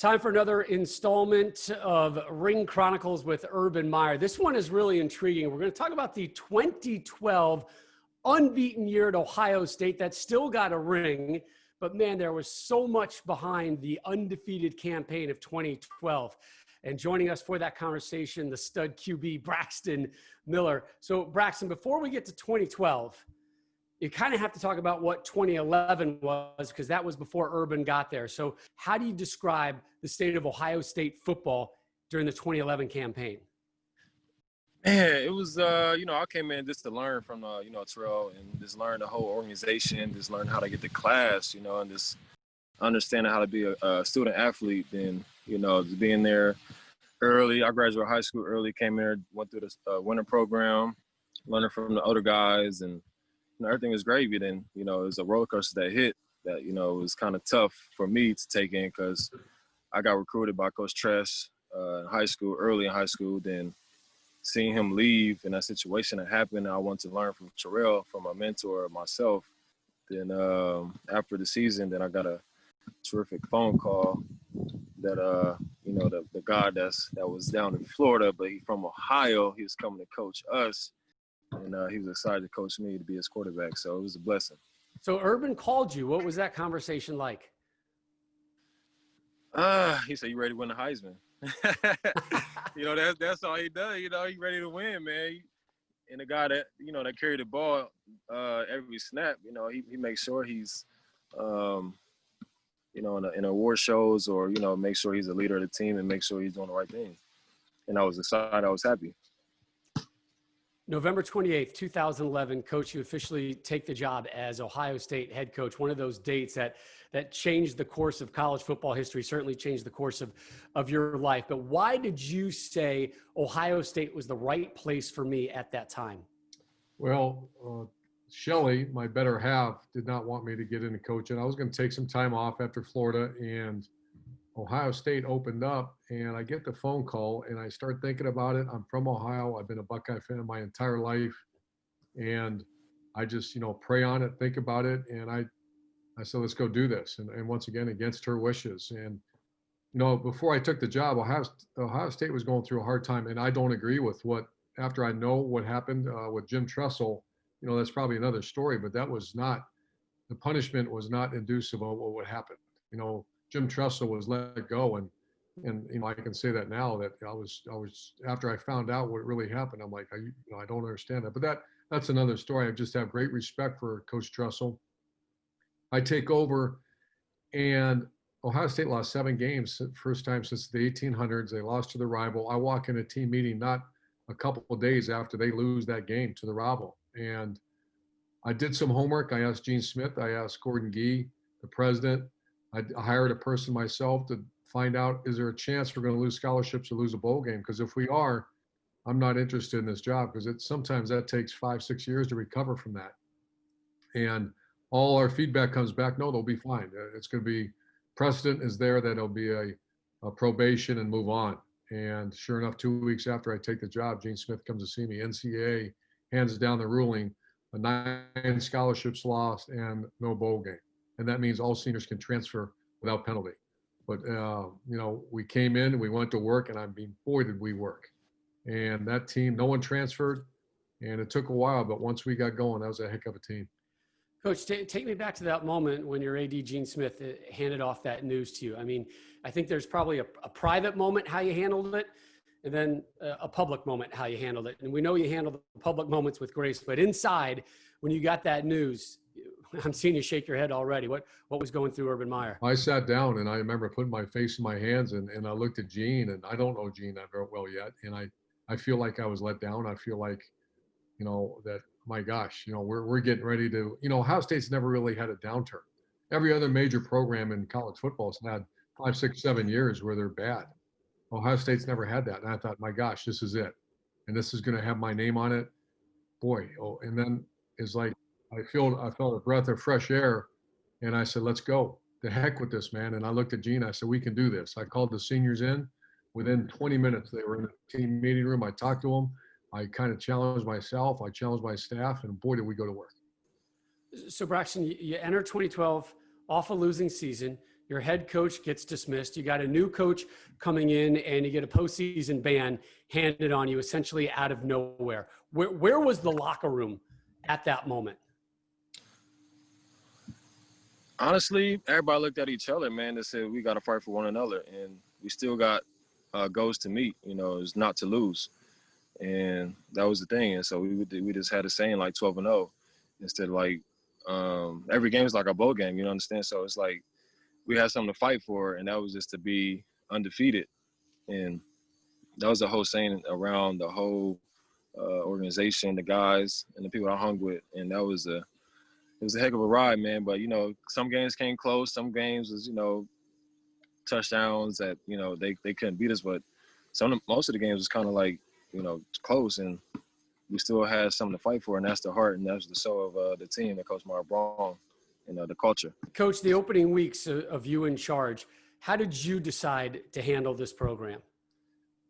Time for another installment of Ring Chronicles with Urban Meyer. This one is really intriguing. We're going to talk about the 2012 unbeaten year at Ohio State that still got a ring. But man, there was so much behind the undefeated campaign of 2012. And joining us for that conversation, the stud QB, Braxton Miller. So Braxton, before we get to 2012, you kind of have to talk about what 2011 was, because that was before Urban got there. So how do you describe the state of Ohio State football during the 2011 campaign? Man, it was, I came in just to learn from, Terrell, and just learn the whole organization, just learn how to get to class, and just understanding how to be a student athlete. And, just being there early. I graduated high school early, came here, went through the winter program, learning from the other guys, and everything was gravy. Then, it was a roller coaster that hit that, it was kind of tough for me to take in because I got recruited by Coach Tress in high school, early in high school. Then seeing him leave in that situation that happened, I wanted to learn from Terrell, from a mentor myself. Then after the season, then I got a terrific phone call that, the guy that was down in Florida, but he's from Ohio, he was coming to coach us. And he was excited to coach me to be his quarterback. So it was a blessing. So Urban called you. What was that conversation like? He said, "You ready to win the Heisman?" That's all he does. He ready to win, man. And the guy that, that carried the ball every snap, he makes sure he's, in award shows or, make sure he's a leader of the team and make sure he's doing the right thing. And I was excited. I was happy. November 28th, 2011, Coach, you officially take the job as Ohio State head coach. One of those dates that changed the course of college football history, certainly changed the course of your life. But why did you say Ohio State was the right place for me at that time? Well, Shelley, my better half, did not want me to get into coaching. I was going to take some time off after Florida, and Ohio State opened up, and I get the phone call and I start thinking about it. I'm from Ohio. I've been a Buckeye fan my entire life. And I just, pray on it, think about it. And I said, let's go do this. And once again, against her wishes. And, before I took the job, Ohio State was going through a hard time. And I don't agree with after I know what happened with Jim Tressel, that's probably another story, but that was not, the punishment was not inducive of what would happen. Jim Tressel was let go, and I can say that now that I was after I found out what really happened, I'm like, I don't understand that. But that's another story. I just have great respect for Coach Tressel. I take over, and Ohio State lost 7 games, first time since the 1800s. They lost to the rival. I walk in a team meeting not a couple of days after they lose that game to the rival, and I did some homework. I asked Gene Smith. I asked Gordon Gee, the president. I hired a person myself to find out, is there a chance we're going to lose scholarships or lose a bowl game? Because if we are, I'm not interested in this job, because sometimes that takes 5-6 years to recover from that. And all our feedback comes back, no, they'll be fine. It's going to be, precedent is there that it'll be a probation and move on. And sure enough, 2 weeks after I take the job, Gene Smith comes to see me. NCAA hands down the ruling, 9 scholarships lost and no bowl game. And that means all seniors can transfer without penalty. But, we came in and we went to work, and boy, did we work. And that team, no one transferred, and it took a while, but once we got going, that was a heck of a team. Coach, take me back to that moment when your AD, Gene Smith, handed off that news to you. I mean, I think there's probably a private moment how you handled it, and then a public moment how you handled it. And we know you handled the public moments with grace, but inside, when you got that news, I'm seeing you shake your head already. What was going through Urban Meyer? I sat down, and I remember putting my face in my hands, and I looked at Gene, and I don't know Gene that very well yet. And I feel like I was let down. I feel like, that, my gosh, we're getting ready to, Ohio State's never really had a downturn. Every other major program in college football has had 5, 6, 7 years where they're bad. Ohio State's never had that. And I thought, my gosh, this is it. And this is going to have my name on it. Boy. And then it's like, I felt a breath of fresh air, and I said, let's go. The heck with this, man. And I looked at Gene. I said, we can do this. I called the seniors in. Within 20 minutes, they were in the team meeting room. I talked to them. I kind of challenged myself. I challenged my staff, and boy, did we go to work. So Braxton, you enter 2012 off a losing season. Your head coach gets dismissed. You got a new coach coming in, and you get a postseason ban handed on you essentially out of nowhere. Where was the locker room at that moment? Honestly, everybody looked at each other, man. They said we got to fight for one another, and we still got goals to meet. You know, it's not to lose, and that was the thing. And so we just had a saying like 12-0 instead of like every game is like a bowl game. You know, understand? So it's like we had something to fight for, and that was just to be undefeated. And that was the whole saying around the whole organization, the guys, and the people I hung with, and it was a heck of a ride, man. But, you know, some games came close. Some games was, you know, touchdowns that, you know, they couldn't beat us. But most of the games was kind of like, you know, close. And we still had something to fight for. And that's the heart and that's the soul of the team that Coach Meyer brought, you know, the culture. Coach, the opening weeks of you in charge, how did you decide to handle this program?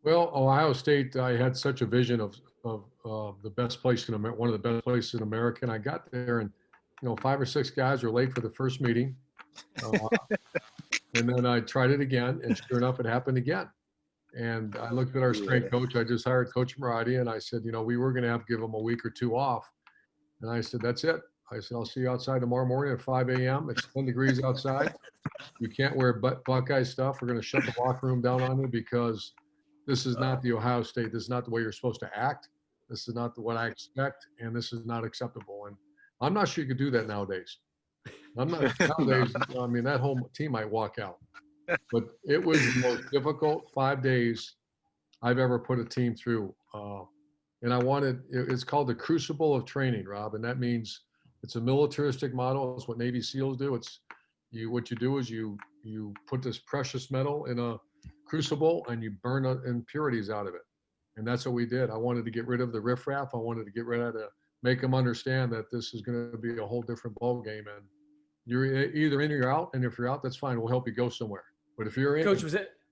Well, Ohio State, I had such a vision of the best place in America, one of the best places in America. And I got there and, you know, 5 or 6 guys were late for the first meeting. And then I tried it again, and sure enough, it happened again. And I looked at our strength coach. I just hired Coach Maradi, and I said, you know, we were going to have to give him a week or 2 off. And I said, that's it. I said, I'll see you outside tomorrow morning at 5 a.m. It's 10 degrees outside. You can't wear Buckeye stuff. We're going to shut the locker room down on you because this is not the Ohio State. This is not the way you're supposed to act. This is not what I expect, and this is not acceptable. And I'm not sure you could do that nowadays. Nowadays, I mean, that whole team might walk out. But it was the most difficult 5 days I've ever put a team through. And it's called the crucible of training, Rob. And that means it's a militaristic model. It's what Navy SEALs do. What you do is you put this precious metal in a crucible and you burn impurities out of it. And that's what we did. I wanted to get rid of the riffraff. I wanted to get rid of make them understand that this is going to be a whole different ball game. And you're either in or you're out. And if you're out, that's fine. We'll help you go somewhere. But if you're in, Coach,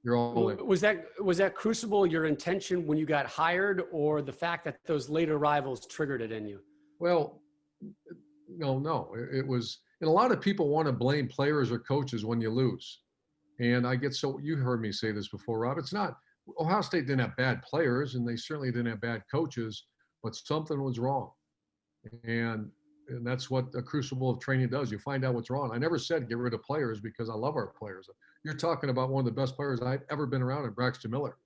you're all in. Was that crucible your intention when you got hired, or the fact that those later rivals triggered it in you? Well, no. It was, and a lot of people want to blame players or coaches when you lose. And you heard me say this before, Rob. It's not, Ohio State didn't have bad players, and they certainly didn't have bad coaches, but something was wrong. And that's what a crucible of training does. You find out what's wrong. I never said get rid of players because I love our players. You're talking about one of the best players I've ever been around in Braxton Miller.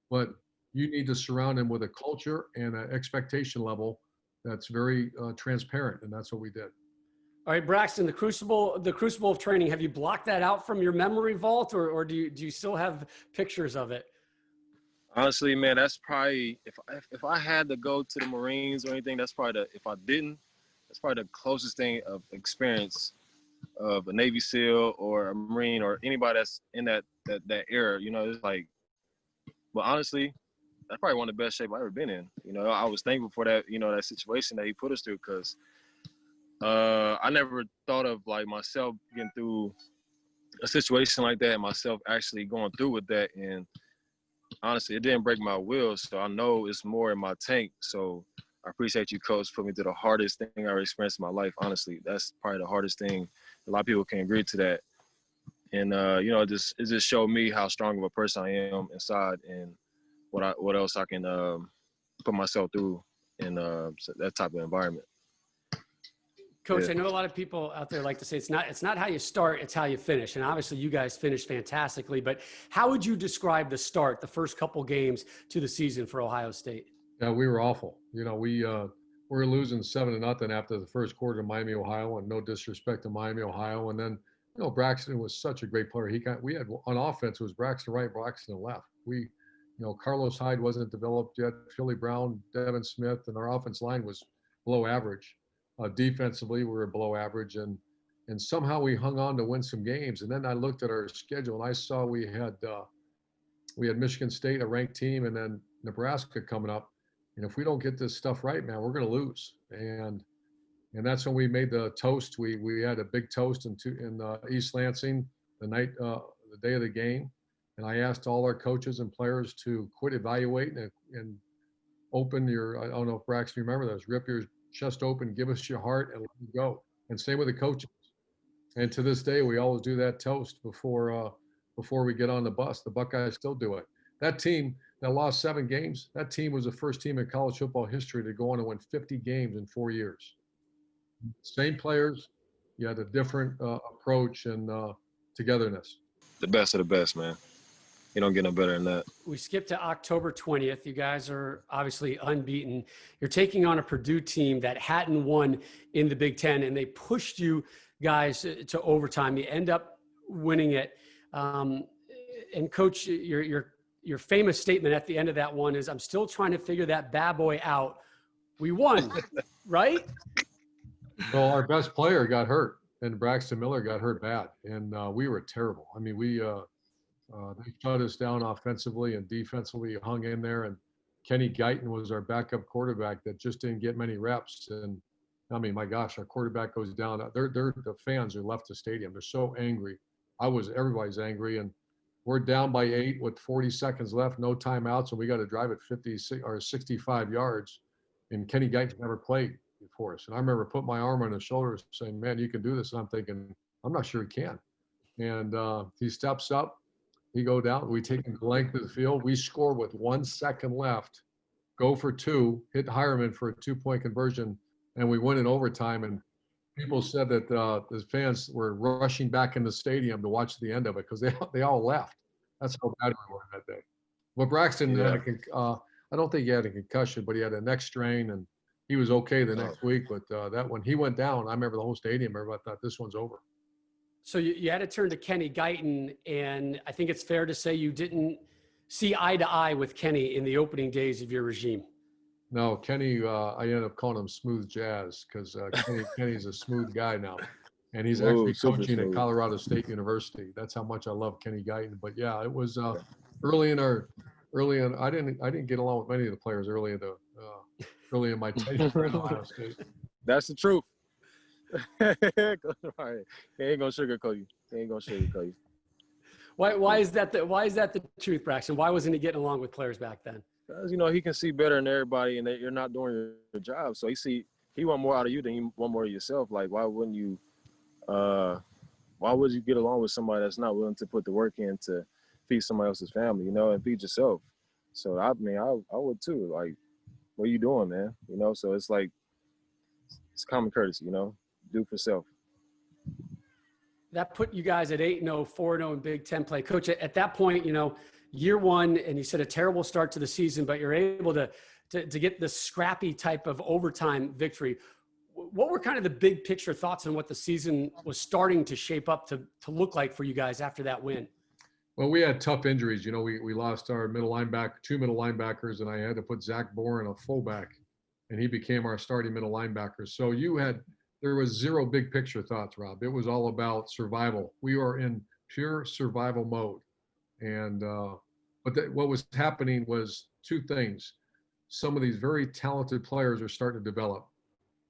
But you need to surround him with a culture and an expectation level that's very transparent, and that's what we did. All right, Braxton, the crucible of training, have you blocked that out from your memory vault, or do you still have pictures of it? Honestly, man, that's probably if I had to go to the Marines or anything, that's probably if I didn't, that's probably the closest thing of experience of a Navy SEAL or a Marine or anybody that's in that era. You know, it's like, but honestly, that's probably one of the best shape I've ever been in. You know, I was thankful for that, you know, that situation that he put us through, because I never thought of like myself getting through a situation like that and myself actually going through with that. And honestly, it didn't break my will, so I know it's more in my tank. So I appreciate you, Coach, put me through the hardest thing I ever experienced in my life. Honestly, that's probably the hardest thing. A lot of people can agree to that. And you know, it just showed me how strong of a person I am inside, and what else I can put myself through in that type of environment. Coach, Yeah. I know a lot of people out there like to say it's not how you start, it's how you finish. And obviously you guys finished fantastically, but how would you describe the start, the first couple games to the season for Ohio State? Yeah, we were awful. You know, we were losing 7-0 after the first quarter to Miami, Ohio, and no disrespect to Miami, Ohio. And then, you know, Braxton was such a great player. We had on offense, it was Braxton right, Braxton left. You know, Carlos Hyde wasn't developed yet. Philly Brown, Devin Smith, and our offense line was below average. Defensively, we were below average, and somehow we hung on to win some games. And then I looked at our schedule, and I saw we had Michigan State, a ranked team, and then Nebraska coming up. And if we don't get this stuff right, man, we're going to lose. And that's when we made the toast. We had a big toast in East Lansing the day of the game. And I asked all our coaches and players to quit evaluating and open I don't know if Braxton, you remember this, rip your chest open, give us your heart, and let it go. And same with the coaches. And to this day, we always do that toast before we get on the bus. The Buckeyes still do it. That team that lost 7 games, that team was the first team in college football history to go on and win 50 games in 4 years. Same players, you had a different approach and togetherness. The best of the best, man. You don't get no better than that. We skipped to October 20th. You guys are obviously unbeaten. You're taking on a Purdue team that hadn't won in the Big Ten, and they pushed you guys to overtime. You end up winning it. And Coach, your famous statement at the end of that one is, "I'm still trying to figure that bad boy out." We won, right? Well, our best player got hurt, and Braxton Miller got hurt bad, and we were terrible. I mean, they shut us down offensively and defensively, hung in there, and Kenny Guyton was our backup quarterback that just didn't get many reps. And I mean, my gosh, our quarterback goes down. The fans who left the stadium, they're so angry. Everybody's angry, and we're down by 8 with 40 seconds left, no timeouts, and we got to drive it 50 or 65 yards. And Kenny Guyton never played before us. And I remember putting my arm on his shoulder saying, "Man, you can do this." And I'm thinking, I'm not sure he can. And he steps up, he go down, we take him the length of the field. We score with 1 second left, go for 2, hit Hireman for a 2-point conversion, and we win in overtime. And people said that the fans were rushing back in the stadium to watch the end of it because they all left. That's how bad we were that day. But Braxton, I don't think he had a concussion, but he had a neck strain, and he was okay the next week. But that when he went down, I remember the whole stadium, everybody thought this one's over. So you had to turn to Kenny Guyton, and I think it's fair to say you didn't see eye to eye with Kenny in the opening days of your regime. No, Kenny, I ended up calling him Smooth Jazz because Kenny's a smooth guy now. And he's actually coaching at Colorado State University. That's how much I love Kenny Guyton. But yeah, it was early in. I didn't get along with many of the players early in my tenure at Ohio State. That's the truth. All right. He ain't gonna sugarcoat you. Why is that the truth, Braxton? Why wasn't he getting along with players back then? Because he can see better than everybody, and you're not doing your job. So he want more out of you than you want more of yourself. Like, why wouldn't you? Why would you get along with somebody that's not willing to put the work in to feed somebody else's family, and feed yourself? So I would too. Like, what are you doing, man? So it's like, it's common courtesy, do for self. That put you guys at 8-0, 4-0 in Big Ten play. Coach, at that point, year one, and you said a terrible start to the season, but you're able to get the scrappy type of overtime victory. What were kind of the big picture thoughts on what the season was starting to shape up to look like for you guys after that win? Well, we had tough injuries. We lost our two middle linebackers, and I had to put Zach Boren a fullback, and he became our starting middle linebacker. So there was zero big picture thoughts, Rob. It was all about survival. We were in pure survival mode. And what was happening was two things. Some of these very talented players are starting to develop.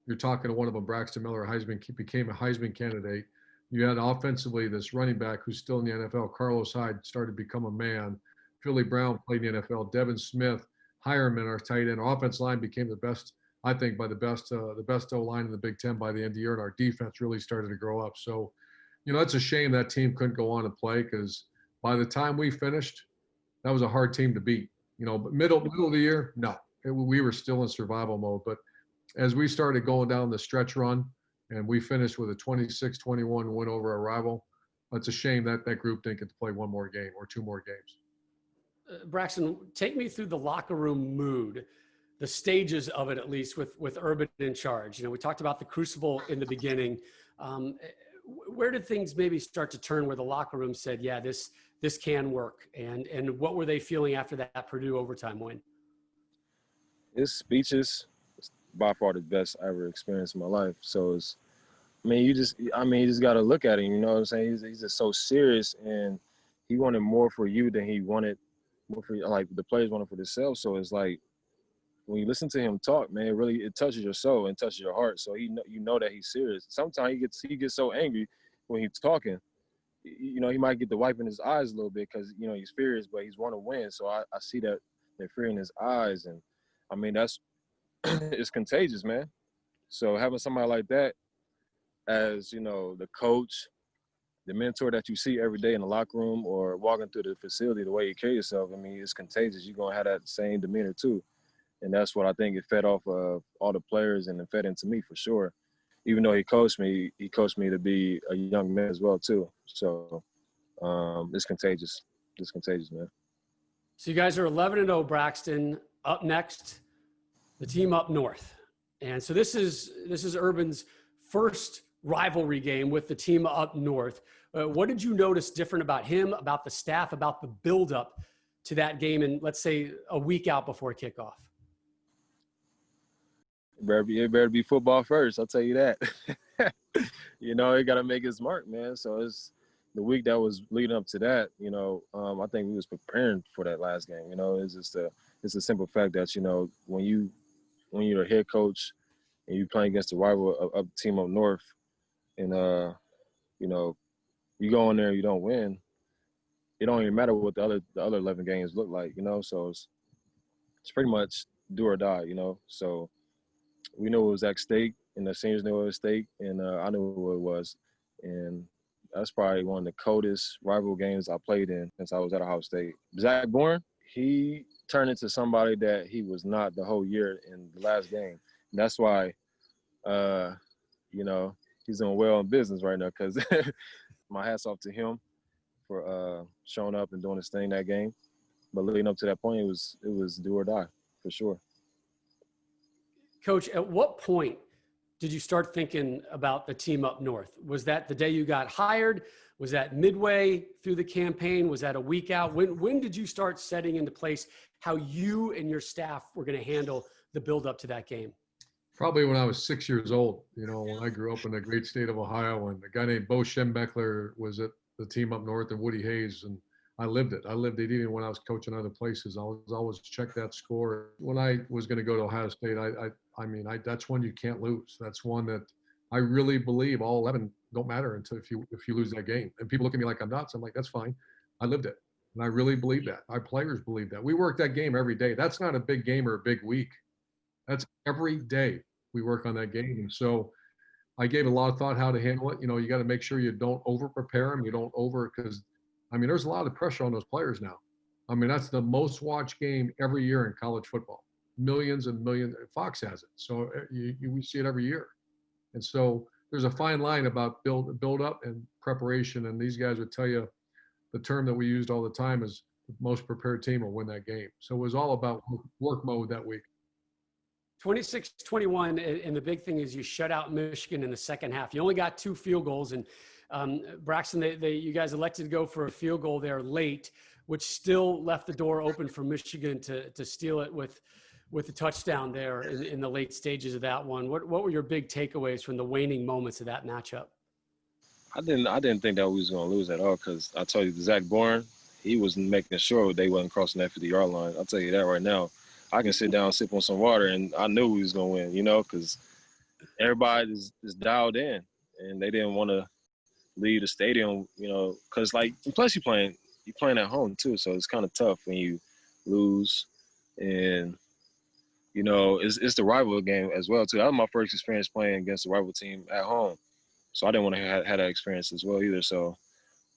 You're talking to one of them, Braxton Miller, became a Heisman candidate. You had offensively this running back who's still in the NFL, Carlos Hyde, started to become a man. Philly Brown played in the NFL. Devin Smith, Hireman, our tight end. Our offense line became the best, I think, the best O-line in the Big Ten by the end of the year, and our defense really started to grow up. So, it's a shame that team couldn't go on and play because by the time we finished, that was a hard team to beat. But middle of the year, no. We were still in survival mode. But as we started going down the stretch run and we finished with a 26-21 win over our rival, it's a shame that group didn't get to play one more game or two more games. Braxton, take me through the locker room mood, the stages of it, at least with Urban in charge. We talked about the crucible in the beginning. Where did things maybe start to turn where the locker room said, yeah, this can work? And what were they feeling after that Purdue overtime win? His speeches, by far the best I ever experienced in my life. So you just got to look at him. You know what I'm saying? He's just so serious, and he wanted more for you than he wanted more for like the players wanted for themselves. So it's like when you listen to him talk, man, it touches your soul and touches your heart. So you know that he's serious. Sometimes he gets so angry when he's talking. He might get the wipe in his eyes a little bit because he's furious, but he's want to win. So I see that fear in his eyes, and that's it's contagious, man. So having somebody like that as the coach, the mentor that you see every day in the locker room or walking through the facility, the way you carry yourself, I mean, it's contagious. You're going to have that same demeanor too. And that's what I think it fed off of all the players and it fed into me for sure. Even though he coached me to be a young man as well too. So it's contagious. It's contagious, man. So you guys are 11-0, Braxton. Up next, the team up north. And so this is Urban's first rivalry game with the team up north. What did you notice different about him, about the staff, about the buildup to that game, and let's say a week out before kickoff? It better be football first, I'll tell you that. You know, he got to make his mark, man. So it's the week that was leading up to that, you know, I think we was preparing for that last game. You know, it's a simple fact that, you know, when you're a head coach and you playing against the rival of team up north and, you know, you go in there and you don't win, it don't even matter what the other 11 games look like, you know. So it's pretty much do or die, you know. So we knew it was at stake, and the seniors knew it was at stake, and I knew what it was. And that's probably one of the coldest rival games I played in since I was at Ohio State. Zach Bourne, he turned into somebody that he was not the whole year in the last game. And that's why, you know, he's doing well in business right now because my hat's off to him for showing up and doing his thing that game. But leading up to that point, it was do or die for sure. Coach, at what point did you start thinking about the team up north? Was that the day you got hired? Was that midway through the campaign? Was that a week out? When did you start setting into place how you and your staff were going to handle the build up to that game? Probably when I was 6 years old, you know, when I grew up in the great state of Ohio, and a guy named Bo Schembechler was at the team up north, and Woody Hayes, and I lived it. I lived it even when I was coaching other places. I was always check that score. When I was going to go to Ohio State, I mean, that's one you can't lose. That's one that I really believe all 11 don't matter until if you lose that game. And people look at me like I'm nuts. I'm like, that's fine. I lived it. And I really believe that. Our players believe that. We work that game every day. That's not a big game or a big week. That's every day we work on that game. And so I gave a lot of thought how to handle it. You know, you got to make sure you don't over prepare them. You don't because I mean, there's a lot of pressure on those players now. I mean, that's the most watched game every year in college football. Millions and millions. Fox has it. So we see it every year. And so there's a fine line about build up and preparation. And these guys would tell you the term that we used all the time is the most prepared team will win that game. So it was all about work mode that week. 26-21, and the big thing is you shut out Michigan in the second half. You only got 2 field goals, and Braxton, you guys elected to go for a field goal there late, which still left the door open for Michigan to steal it with the touchdown there in the late stages of that one. What were your big takeaways from the waning moments of that matchup? I didn't think that we was going to lose at all because I told you, Zach Bourne, he was making sure they wasn't crossing that 50-yard line. I'll tell you that right now. I can sit down and sip on some water, and I knew we was going to win, you know, because everybody is dialed in, and they didn't want to leave the stadium, you know, because, like, plus you're playing at home, too, so it's kind of tough when you lose. And, you know, it's the rival game as well, too. That was my first experience playing against a rival team at home, so I didn't want to have that experience as well either. So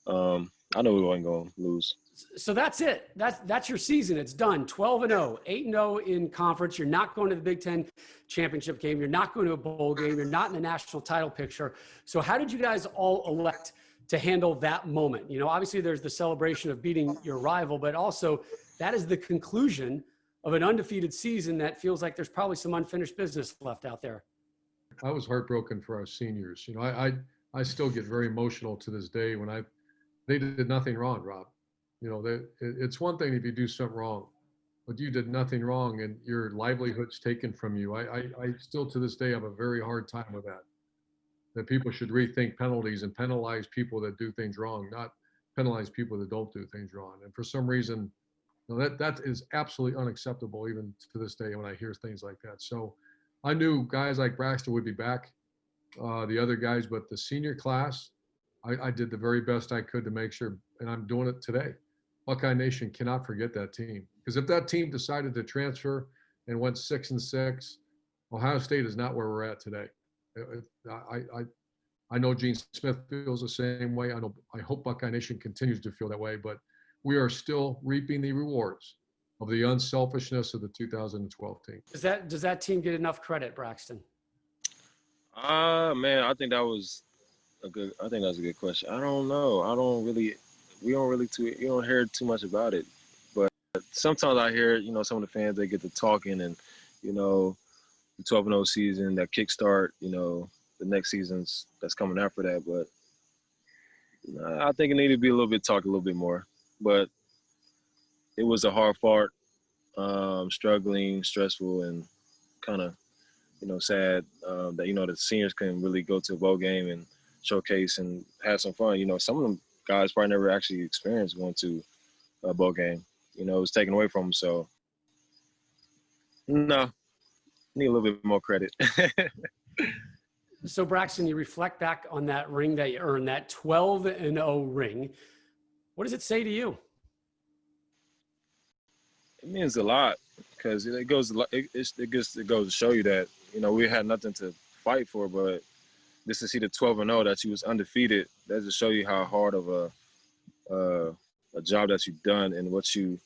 I know we weren't going to lose. So that's it. That's your season. It's done. 12-0, 8-0 in conference. You're not going to the Big Ten championship game. You're not going to a bowl game. You're not in the national title picture. So how did you guys all elect to handle that moment? You know, obviously there's the celebration of beating your rival, but also that is the conclusion of an undefeated season that feels like there's probably some unfinished business left out there. I was heartbroken for our seniors. You know, I still get very emotional to this day when they did nothing wrong, Rob. You know, it's one thing if you do something wrong, but you did nothing wrong and your livelihood's taken from you. I still to this day have a very hard time with that people should rethink penalties and penalize people that do things wrong, not penalize people that don't do things wrong. And for some reason, you know, that is absolutely unacceptable even to this day when I hear things like that. So I knew guys like Braxton would be back, the other guys, but the senior class, I did the very best I could to make sure, and I'm doing it today. Buckeye Nation cannot forget that team. Because if that team decided to transfer and went 6-6, Ohio State is not where we're at today. I know Gene Smith feels the same way. I hope Buckeye Nation continues to feel that way, but we are still reaping the rewards of the unselfishness of the 2012 team. Does that team get enough credit, Braxton? Man, I think that was a good question. I don't know. You don't hear too much about it. But sometimes I hear, some of the fans, they get to talking and, the 12-0 season, that kickstart, the next seasons that's coming after that. But I think it needed to be talk a little bit more. But it was a hard fought, struggling, stressful, and kind of, sad that, the seniors couldn't really go to a bowl game and showcase and have some fun. Some of them guys probably never actually experienced going to a bowl game. It was taken away from them. So, no, need a little bit more credit. So, Braxton, you reflect back on that ring that you earned, that 12-0 ring. What does it say to you? It means a lot because it goes to show you that, we had nothing to fight for, but just to see the 12-0 that you was undefeated, that just show you how hard of a job that you've done and what you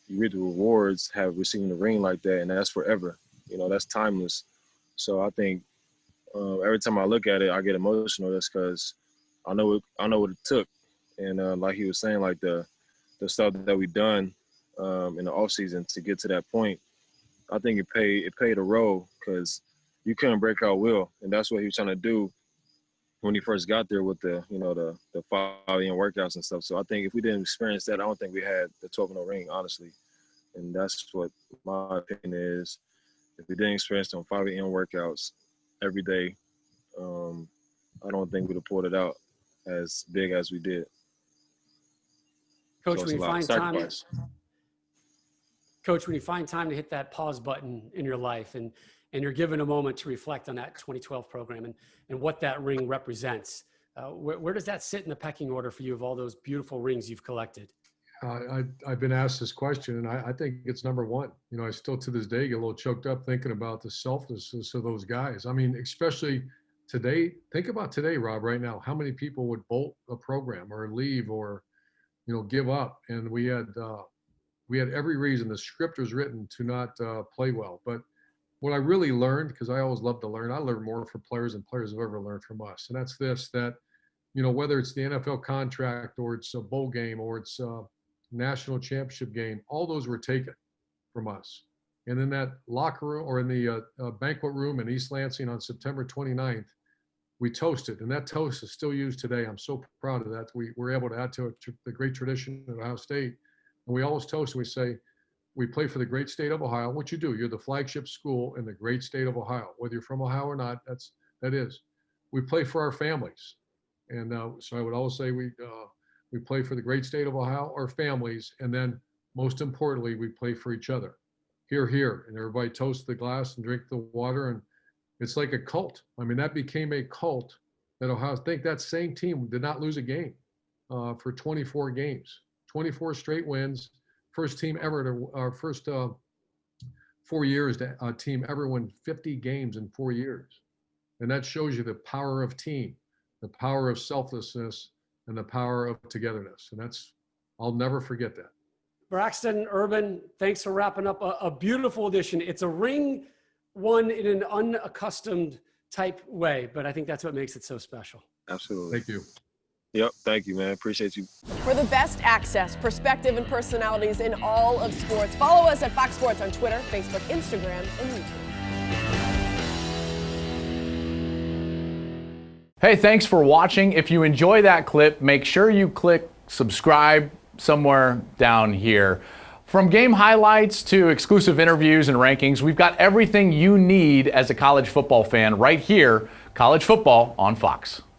reap the rewards have receiving the ring like that, and that's forever. That's timeless. So I think every time I look at it, I get emotional. That's because I know what it took, and like he was saying, like the stuff that we've done in the off season to get to that point. I think it paid a role because you couldn't break our will, and that's what he was trying to do when he first got there with the 5 AM workouts and stuff. So I think if we didn't experience that, I don't think we had the 12-0 ring, honestly. And that's what my opinion is. If we didn't experience them 5 AM workouts every day, I don't think we'd have pulled it out as big as we did. Coach, So when you find sacrifice. Coach, when you find time to hit that pause button in your life and you're given a moment to reflect on that 2012 program and what that ring represents, where does that sit in the pecking order for you of all those beautiful rings you've collected? I've been asked this question, and I think it's number one. I still to this day get a little choked up thinking about the selflessness of those guys. I mean, especially today. Think about today, Rob, right now, how many people would bolt a program or leave or, give up. And we had every reason. The script was written to not play well. But what I really learned, because I always love to learn, I learned more from players than players have ever learned from us. And that's that, whether it's the NFL contract or it's a bowl game or it's national championship game, all those were taken from us. And in that locker room or in the banquet room in East Lansing on September 29th, we toasted, and that toast is still used today. I'm so proud of that. We were able to add to the great tradition of Ohio State. And we always toast and we say, we play for the great state of Ohio. What you do, you're the flagship school in the great state of Ohio. Whether you're from Ohio or not, that is. We play for our families. And so I would always say we play for the great state of Ohio, our families, and then most importantly, we play for each other. Here, and everybody toast the glass and drink the water, and it's like a cult. I mean, that became a cult that Ohio. I think that same team did not lose a game for 24 games, 24 straight wins. First team ever to our first 4 years to a team ever win 50 games in 4 years, and that shows you the power of team, the power of selflessness, and the power of togetherness. And I'll never forget that. Braxton, Urban, thanks for wrapping up a beautiful edition. It's a ring won in an unaccustomed type way, but I think that's what makes it so special. Absolutely. Thank you. Yep. Thank you, man. Appreciate you. For the best access, perspective, and personalities in all of sports, follow us at Fox Sports on Twitter, Facebook, Instagram, and YouTube. Hey, thanks for watching. If you enjoy that clip, make sure you click subscribe somewhere down here. From game highlights to exclusive interviews and rankings, we've got everything you need as a college football fan right here, College Football on Fox.